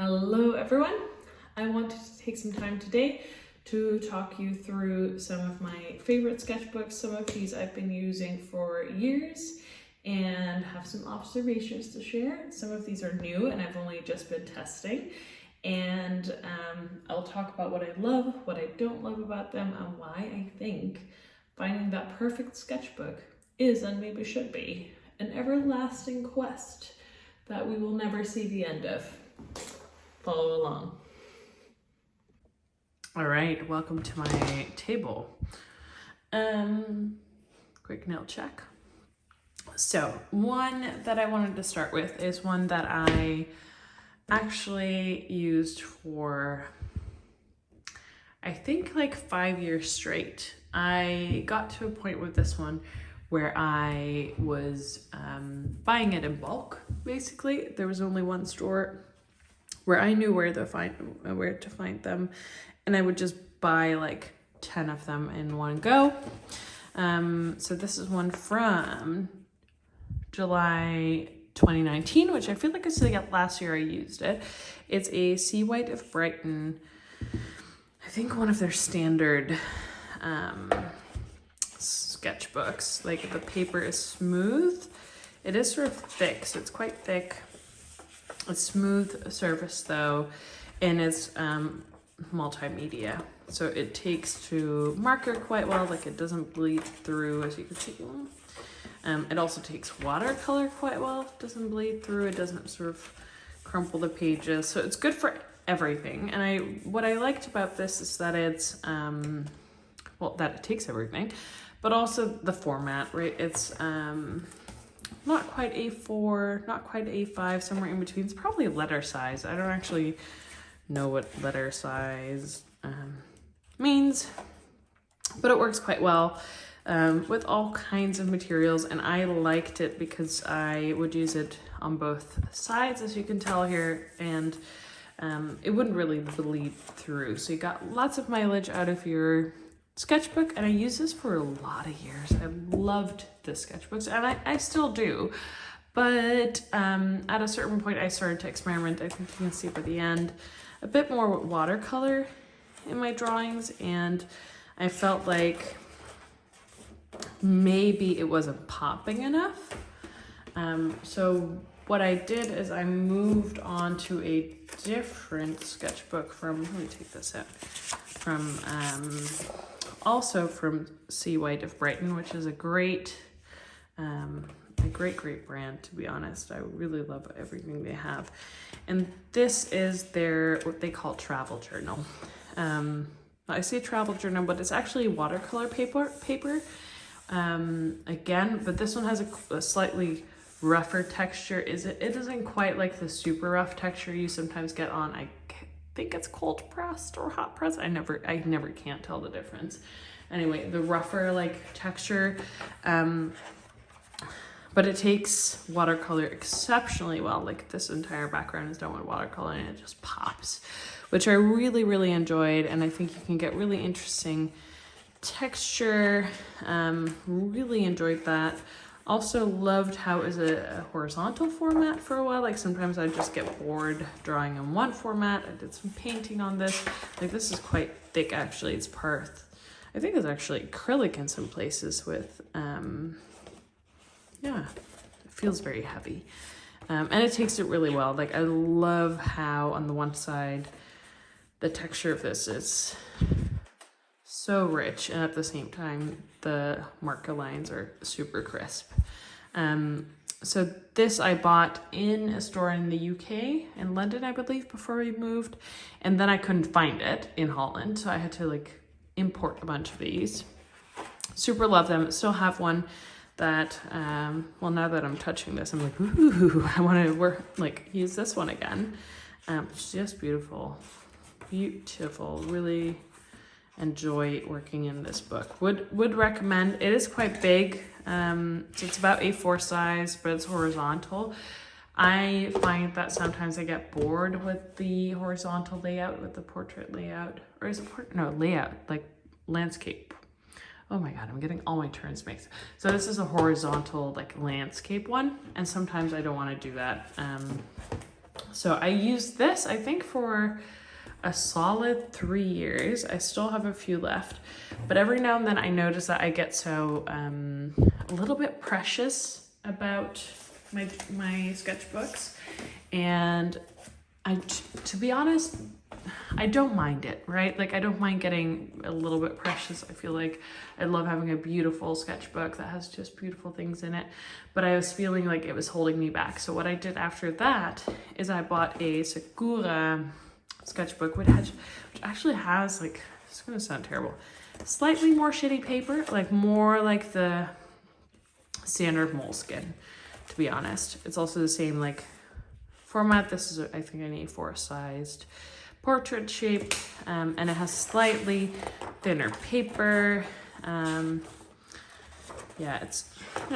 Hello everyone! I wanted to take some time today to talk you through some of my favorite sketchbooks. Some of these I've been using for years and have some observations to share. Some of these are new and I've only just been testing. And I'll talk about what I love, what I don't love about them, and why I think finding that perfect sketchbook is, and maybe should be, an everlasting quest that we will never see the end of. Follow along. All right, welcome to my table. Quick nail check. So one that I wanted to start with is one that I actually used for, I think, like 5 years straight. I got to a point with this one where I was buying it in bulk, basically. There was only one store where I knew where to find them, and I would just buy like 10 of them in one go. So this is one from July 2019, which I feel like I said last year I used it. It's a Sea White of Brighton, I think one of their standard sketchbooks. Like, the paper is smooth. It is sort of thick, so it's quite thick. It's smooth surface though, and it's multimedia. So it takes to marker quite well, like it doesn't bleed through, as you can see. It also takes watercolor quite well, it doesn't bleed through, it doesn't sort of crumple the pages. So it's good for everything. And what I liked about this is that it's, that it takes everything, but also the format, right? It's not quite A4, not quite A5, somewhere in between. It's probably letter size. I don't actually know what letter size means, but it works quite well with all kinds of materials. And I liked it because I would use it on both sides, as you can tell here, and it wouldn't really bleed through. So you got lots of mileage out of your sketchbook, and I used this for a lot of years. I loved the sketchbooks, and I still do, but at a certain point I started to experiment. I think you can see by the end a bit more watercolor in my drawings, and I felt like maybe it wasn't popping enough. So what I did is I moved on to a different sketchbook from, let me take this out, from also from Sea White of Brighton, which is a great brand, to be honest. I really love everything they have. And this is their, what they call travel journal. I say travel journal, but it's actually watercolor paper. Again, but this one has a slightly rougher texture. It isn't quite like the super rough texture you sometimes get on, I think it's cold pressed or hot pressed. I never can't tell the difference. Anyway, the rougher like texture, but it takes watercolor exceptionally well. Like, this entire background is done with watercolor and it just pops, which I really, really enjoyed. And I think you can get really interesting texture. Really enjoyed that. Also loved how it was a horizontal format for a while. Like, sometimes I just get bored drawing in one format. I did some painting on this. Like, this is quite thick, actually. It's part, I think it's actually acrylic in some places with, yeah, it feels very heavy. And it takes it really well. Like, I love how on the one side, the texture of this is so rich, and at the same time, the marker lines are super crisp. So this I bought in a store in the UK, in London, I believe, before we moved. And then I couldn't find it in Holland, so I had to like import a bunch of these. Super love them. Still have one that, well, now that I'm touching this, I'm like, ooh, I want to use this one again. It's just beautiful. Beautiful. Really enjoy working in this book. Would recommend. It is quite big. So it's about A4 size, but it's horizontal. I find that sometimes I get bored with the horizontal layout, with the portrait layout, or is it layout, like landscape. Oh my God, I'm getting all my turns mixed. So this is a horizontal, like, landscape one, and sometimes I don't want to do that. So I used this, I think, for a solid 3 years. I still have a few left, but every now and then I notice that I get so a little bit precious about my sketchbooks, and to be honest, I don't mind it, right? Like, I don't mind getting a little bit precious. I feel like I love having a beautiful sketchbook that has just beautiful things in it, but I was feeling like it was holding me back. So what I did after that is I bought a Sakura sketchbook, which actually has, like, it's gonna sound terrible, slightly more shitty paper, like more like the standard moleskin, to be honest. It's also the same, like, format. This is, I think, an A4 sized portrait shape, and it has slightly thinner paper. Yeah, it's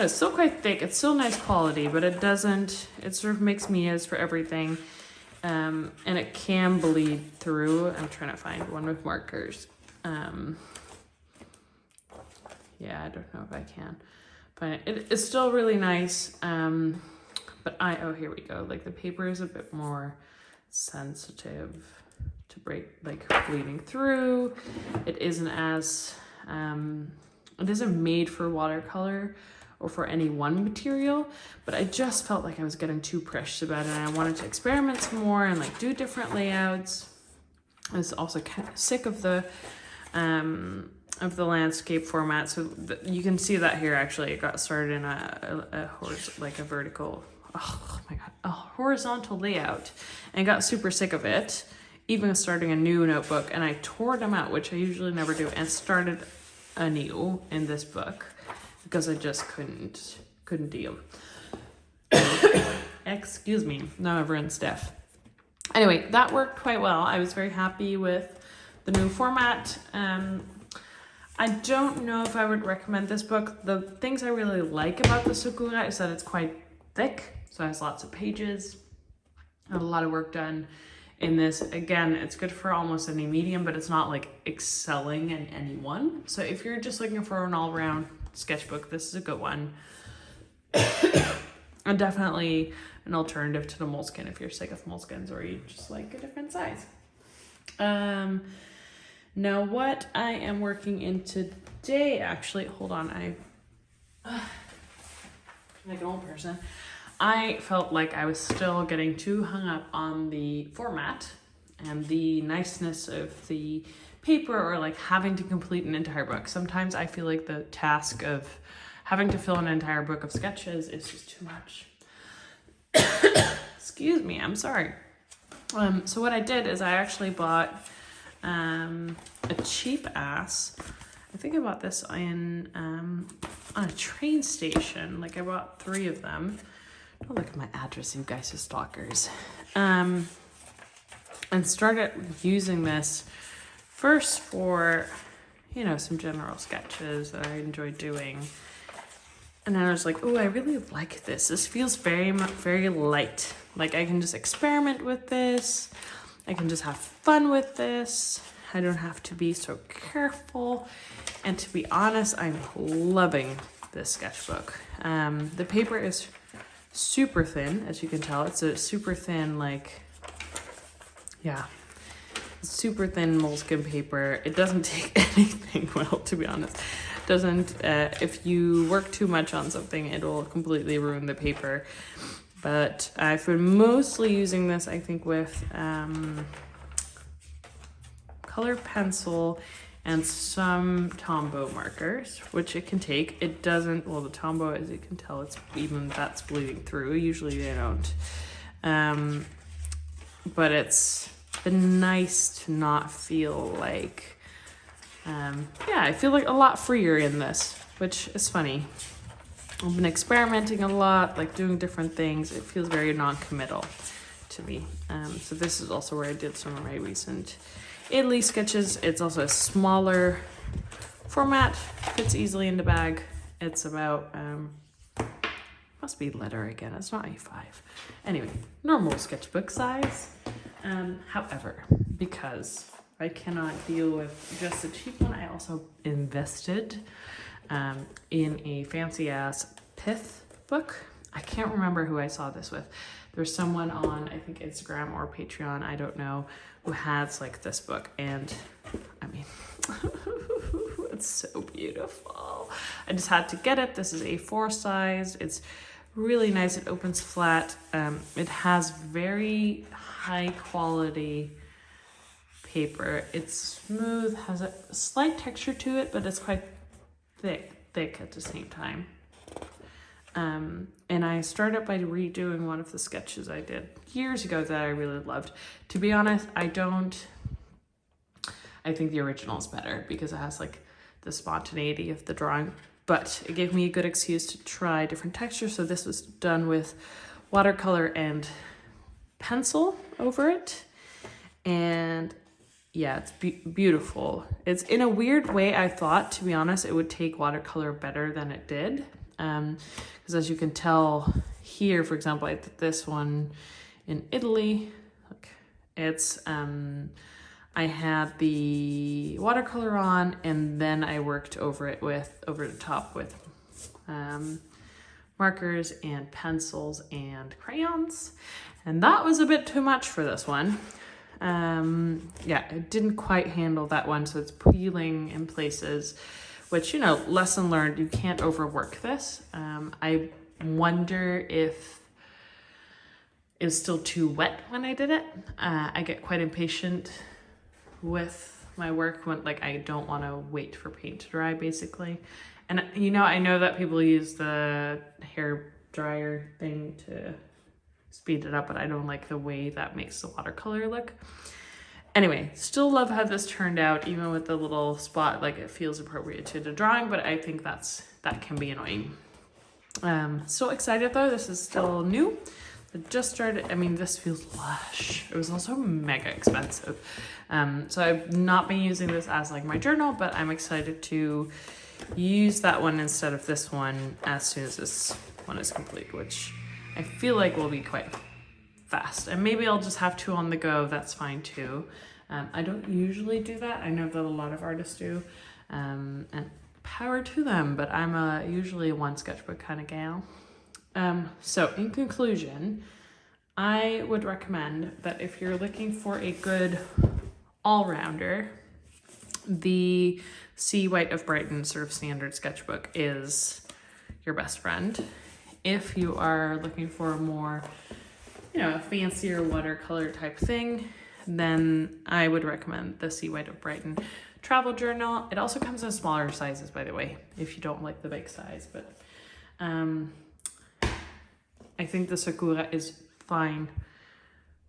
still quite thick. It's still nice quality, but it sort of makes Mia's for everything. And it can bleed through. I'm trying to find one with markers. Yeah, I don't know if I can find it. It's still really nice. But oh, here we go. Like, the paper is a bit more sensitive to bleeding through. It isn't as, it isn't made for watercolor or for any one material, but I just felt like I was getting too precious about it, and I wanted to experiment some more and like do different layouts. I was also kind of sick of the landscape format, so you can see that here. Actually, it got started in a vertical, oh my god, a horizontal layout, and got super sick of it, even starting a new notebook, and I tore them out, which I usually never do, and started anew in this book because I just couldn't deal. Excuse me, now everyone's deaf. Anyway, that worked quite well. I was very happy with the new format. I don't know if I would recommend this book. The things I really like about the Sakura is that it's quite thick, so it has lots of pages and a lot of work done in this. Again, it's good for almost any medium, but it's not like excelling in any one. So if you're just looking for an all-round sketchbook, this is a good one. And definitely an alternative to the moleskin if you're sick of moleskins or you just like a different size. Now what I am working in today, actually, hold on, like an old person, I felt like I was still getting too hung up on the format and the niceness of the paper, or like having to complete an entire book. Sometimes I feel like the task of having to fill an entire book of sketches is just too much. Excuse me, I'm sorry. So what I did is I actually bought a cheap ass, I think I bought this on a train station. Like, I bought 3 of them. Don't look at my address, you guys are stalkers. And started using this first for, some general sketches that I enjoy doing. And then I was like, oh, I really like this. This feels very, very light. Like, I can just experiment with this. I can just have fun with this. I don't have to be so careful. And to be honest, I'm loving this sketchbook. The paper is super thin, as you can tell. It's a super thin, super thin moleskin paper. It doesn't take anything well, to be honest. Doesn't, if you work too much on something, it will completely ruin the paper. But I've been mostly using this, I think, with colored pencil and some Tombow markers, which it can take. It doesn't, well, the Tombow, as you can tell, that's bleeding through. Usually they don't. But it's been nice to not feel like, I feel like a lot freer in this, which is funny. I've been experimenting a lot, like doing different things. It feels very non-committal to me. So this is also where I did some of my recent Italy sketches. It's also a smaller format, fits easily in the bag. It's about, must be letter again, it's not A5. Anyway, normal sketchbook size. However, because I cannot deal with just a cheap one, I also invested in a fancy ass pith book. I can't remember who I saw this with. There's someone on, I think, Instagram or Patreon, I don't know, who has like this book, and I mean, it's so beautiful. I just had to get it. This is A4 size. It's really nice. It opens flat. It has very high quality paper. It's smooth, has a slight texture to it, but it's quite thick at the same time. And I started by redoing one of the sketches I did years ago that I really loved. To be honest, I think the original is better because it has like the spontaneity of the drawing, but it gave me a good excuse to try different textures. So this was done with watercolor and pencil over it. And yeah, it's beautiful. It's in a weird way, I thought, to be honest, it would take watercolor better than it did. Because as you can tell here, for example, I did this one in Italy. Look, it's, I had the watercolor on, and then I worked over the top with markers and pencils and crayons. And that was a bit too much for this one. Yeah, it didn't quite handle that one, so it's peeling in places, which, you know, lesson learned, you can't overwork this. I wonder if it was still too wet when I did it. I get quite impatient with my work when, like, I don't want to wait for paint to dry, basically. And, you know, I know that people use the hair dryer thing to speed it up, but I don't like the way that makes the watercolor look. Anyway, still love how this turned out, even with the little spot, like it feels appropriate to the drawing, but I think that can be annoying. So excited though, this is still new. It just started, I mean, this feels lush. It was also mega expensive. So I've not been using this as like my journal, but I'm excited to use that one instead of this one as soon as this one is complete, which I feel like will be quite fast. And maybe I'll just have two on the go, that's fine too. I don't usually do that. I know that a lot of artists do, and power to them, but I'm usually a one sketchbook kind of gal. So in conclusion, I would recommend that if you're looking for a good all-rounder, the C. White of Brighton sort of standard sketchbook is your best friend. If you are looking for a more, you know, a fancier watercolor type thing, then I would recommend the C. White of Brighton travel journal. It also comes in smaller sizes, by the way, if you don't like the big size, but I think the Sakura is fine.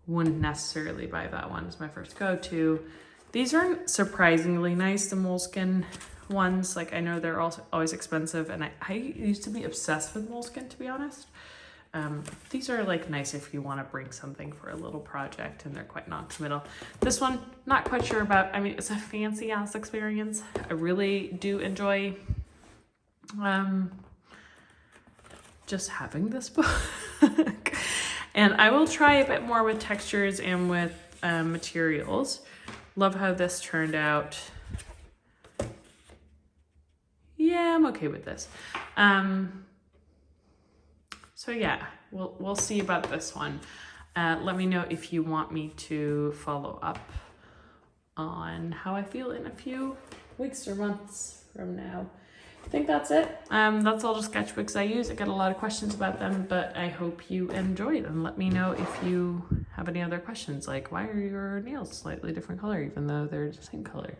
Wouldn't necessarily buy that one as my first go-to. These are surprisingly nice, the moleskin ones. Like, I know they're also always expensive, and I used to be obsessed with moleskin, to be honest. These are like nice if you want to bring something for a little project, and they're quite non-committal. This one, not quite sure about. I mean, it's a fancy ass experience. I really do enjoy just having this book. And I will try a bit more with textures and with materials. Love how this turned out. Yeah, I'm okay with this. So yeah, we'll see about this one. Let me know if you want me to follow up on how I feel in a few weeks or months from now. I think that's it. That's all the sketchbooks I use. I get a lot of questions about them, but I hope you enjoyed them. Let me know if you have any other questions, like why are your nails slightly different color even though they're the same color?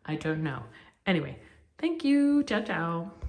I don't know. Anyway, thank you. Ciao, ciao.